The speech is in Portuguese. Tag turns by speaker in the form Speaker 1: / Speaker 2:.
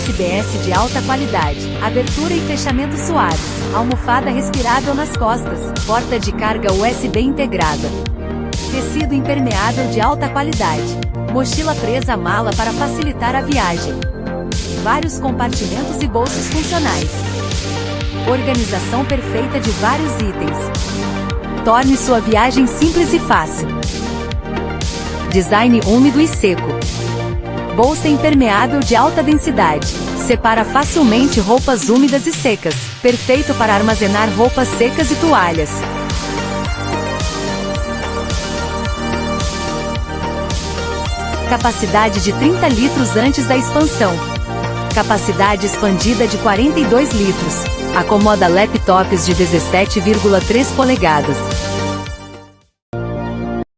Speaker 1: SBS de alta qualidade, abertura e fechamento suaves, almofada respirável nas costas, porta de carga USB integrada. Tecido impermeável de alta qualidade. Mochila presa à mala para facilitar a viagem. Vários compartimentos e bolsos funcionais. Organização perfeita de vários itens. Torne sua viagem simples e fácil. Design úmido e seco. Bolsa impermeável de alta densidade. Separa facilmente roupas úmidas e secas. Perfeito para armazenar roupas secas e toalhas. Capacidade de 30 litros antes da expansão. Capacidade expandida de 42 litros. Acomoda laptops de 17,3 polegadas.